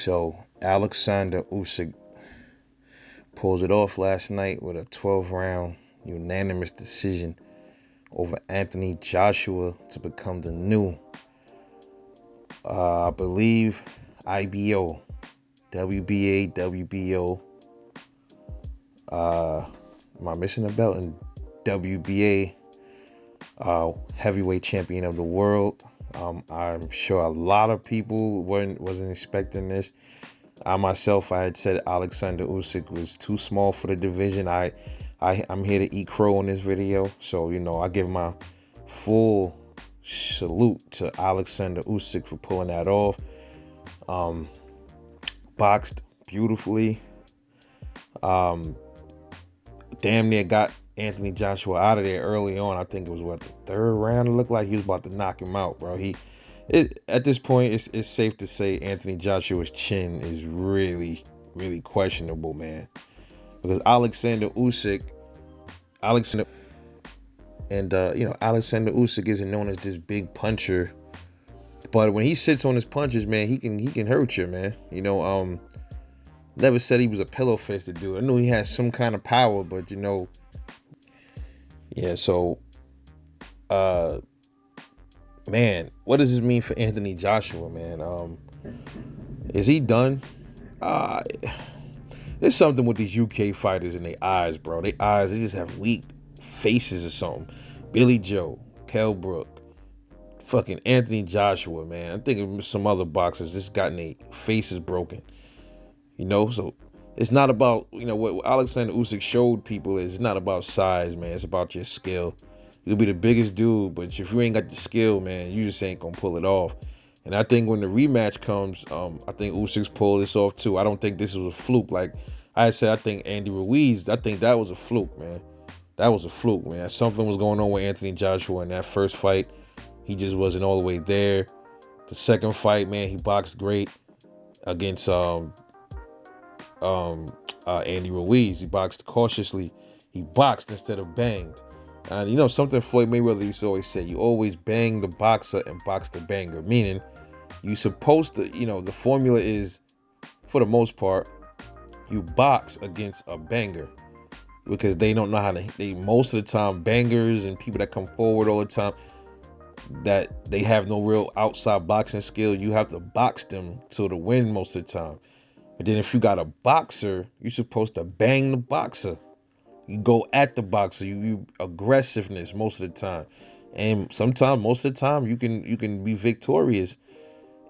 So Alexander Usyk pulls it off last night with a 12-round unanimous decision over Anthony Joshua to become the new, I believe, IBO, WBA, WBO. Am I missing a belt in WBA? Heavyweight champion of the world. I'm sure a lot of people wasn't expecting this. I myself, I had said Alexander Usyk was too small for the division. I'm here to eat crow in this video, so I give my full salute to Alexander Usyk for pulling that off. Boxed beautifully. Damn near got Anthony Joshua out of there early on. I think it was the third round. It looked like he was about to knock him out, bro. At this point, it's safe to say Anthony Joshua's chin is really, really questionable, man. Because Alexander Usyk isn't known as this big puncher, but when he sits on his punches, man, he can hurt you, man. Never said he was a pillow fisted dude. I knew he had some kind of power, but yeah. So, man, what does this mean for Anthony Joshua, man? Is he done? Uh, there's something with these UK fighters in their eyes, bro. Their eyes, they just have weak faces or something. Billy Joe, Kell Brook, fucking Anthony Joshua, man. I'm thinking some other boxers just gotten their faces broken. So it's not about, what Alexander Usyk showed people is it's not about size, man. It's about your skill. You'll be the biggest dude, but if you ain't got the skill, man, you just ain't gonna pull it off. And I think when the rematch comes, I think Usyk's pull this off too. I don't think this was a fluke. Like I said, I think Andy Ruiz, I think that was a fluke, man. That was a fluke, man. Something was going on with Anthony Joshua in that first fight. He just wasn't all the way there. The second fight, man, he boxed great against Andy Ruiz. He boxed cautiously. He boxed instead of banged. And something Floyd Mayweather used to always say, you always bang the boxer and box the banger. Meaning, you supposed to, the formula is, for the most part, you box against a banger. Because they don't know how to, most of the time, bangers and people that come forward all the time, that they have no real outside boxing skill, you have to box them to the win most of the time. But then if you got a boxer, you're supposed to bang the boxer. You go at the boxer. You aggressiveness most of the time, and most of the time, you can be victorious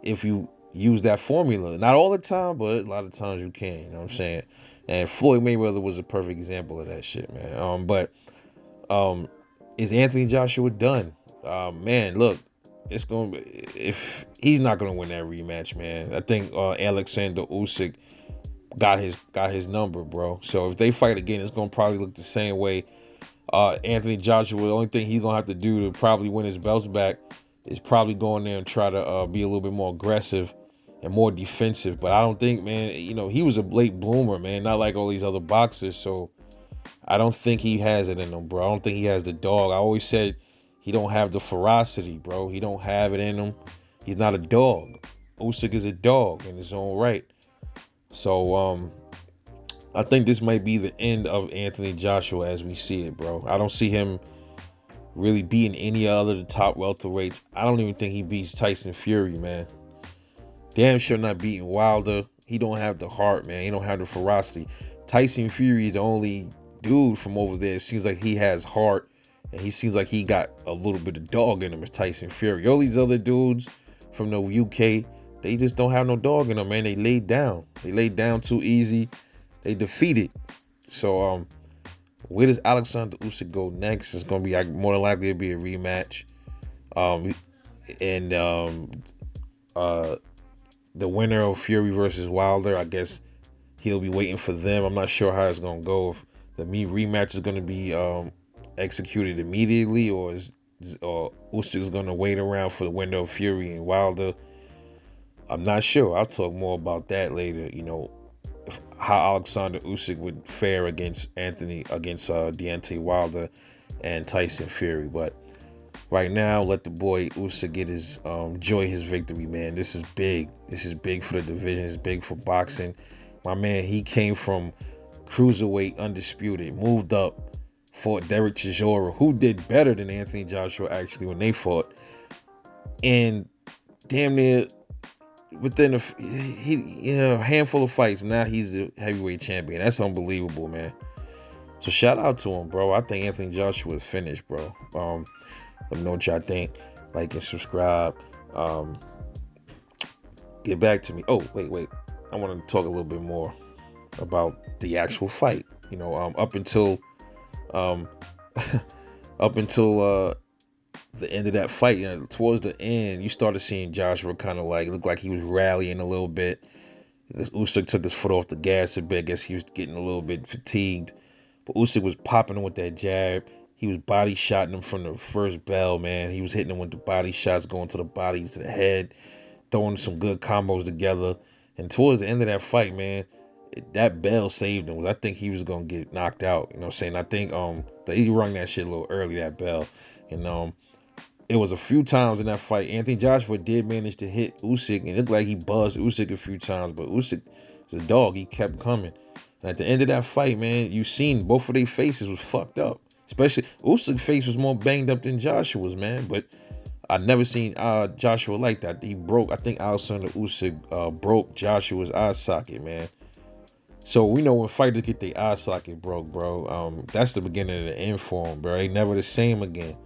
if you use that formula. Not all the time, but a lot of times you can. You know what I'm saying? And Floyd Mayweather was a perfect example of that shit, man. But is Anthony Joshua done? Man, look, it's gonna be, if he's not gonna win that rematch, man. I think Alexander Usyk got his number, bro. So if they fight again, it's gonna probably look the same way. Anthony Joshua, the only thing he's gonna have to do to probably win his belts back is probably go in there and try to be a little bit more aggressive and more defensive. But I don't think, man, he was a late bloomer, man, not like all these other boxers. So I don't think he has it in him, bro. I don't think he has the dog. I always said he don't have the ferocity, bro. He don't have it in him. He's not a dog. Usyk is a dog in his own right. So I think this might be the end of Anthony Joshua as we see it, bro. I don't see him really beating any other the top welterweights. I don't even think he beats Tyson Fury, man. Damn sure not beating Wilder. He don't have the heart, man. He don't have the ferocity. Tyson Fury is the only dude from over there. It seems like he has heart, and he seems like he got a little bit of dog in him as Tyson Fury. All these other dudes from the UK, they just don't have no dog in them, man. They laid down. They laid down too easy. They defeated. So where does Alexander Usyk go next? It's gonna be more than likely to be a rematch. And the winner of Fury versus Wilder, I guess he'll be waiting for them. I'm not sure how it's gonna go. If the rematch is gonna be executed immediately, or Usyk's gonna wait around for the winner of Fury and Wilder. I'm not sure. I'll talk more about that later. How Alexander Usyk would fare against Deontay Wilder and Tyson Fury. But right now, let the boy Usyk get his enjoy his victory, man. This is big. This is big for the division. It's big for boxing. My man, he came from cruiserweight undisputed, moved up, fought Derek Chisora, who did better than Anthony Joshua actually when they fought, and damn near within a handful of fights, now he's the heavyweight champion. That's unbelievable, man. So shout out to him, bro. I think Anthony Joshua is finished, bro. Let me know what y'all think. Like and subscribe. Get back to me. Oh, wait. I want to talk a little bit more about the actual fight. Up until um up until the end of that fight, towards the end, you started seeing Joshua kind of like look like he was rallying a little bit. This Usyk took his foot off the gas a bit. I guess he was getting a little bit fatigued. But Usyk was popping him with that jab. He was body shotting him from the first bell, man. He was hitting him with the body shots, going to the body, to the head, throwing some good combos together. And towards the end of that fight, man, that bell saved him. I think he was gonna get knocked out. You know what I'm saying? I think he rung that shit a little early, that bell. And it was a few times in that fight. Anthony Joshua did manage to hit Usyk, and it looked like he buzzed Usyk a few times, but Usyk is a dog. He kept coming. And at the end of that fight, man, you seen both of their faces was fucked up. Especially Usyk's face was more banged up than Joshua's, man. But I never seen Joshua like that. He broke, I think Oleksandr Usyk broke Joshua's eye socket, man. So we know when fighters get their eye socket broke, bro, that's the beginning of the end for them, bro. They never the same again.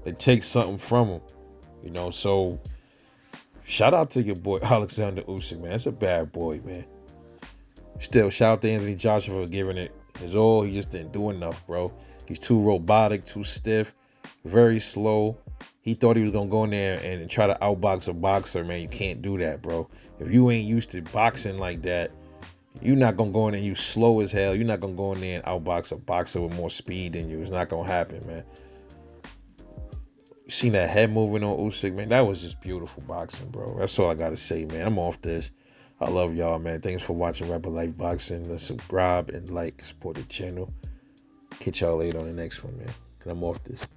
It takes something from them, So shout out to your boy Oleksandr Usyk, man. That's a bad boy, man. Still, shout out to Anthony Joshua for giving it his all. He just didn't do enough, bro. He's too robotic, too stiff, very slow. He thought he was gonna go in there and try to outbox a boxer, man. You can't do that, bro. If you ain't used to boxing like that, you're not gonna go in there and you slow as hell. You're not gonna go in there and outbox a boxer with more speed than you. It's not gonna happen, man. You seen that head moving on Usyk, man? That was just beautiful boxing, bro. That's all I gotta say, man. I'm off this. I love y'all, man. Thanks for watching Rapper Life Boxing. Let's subscribe and like, support the channel. Catch y'all later on the next one, man. And I'm off this.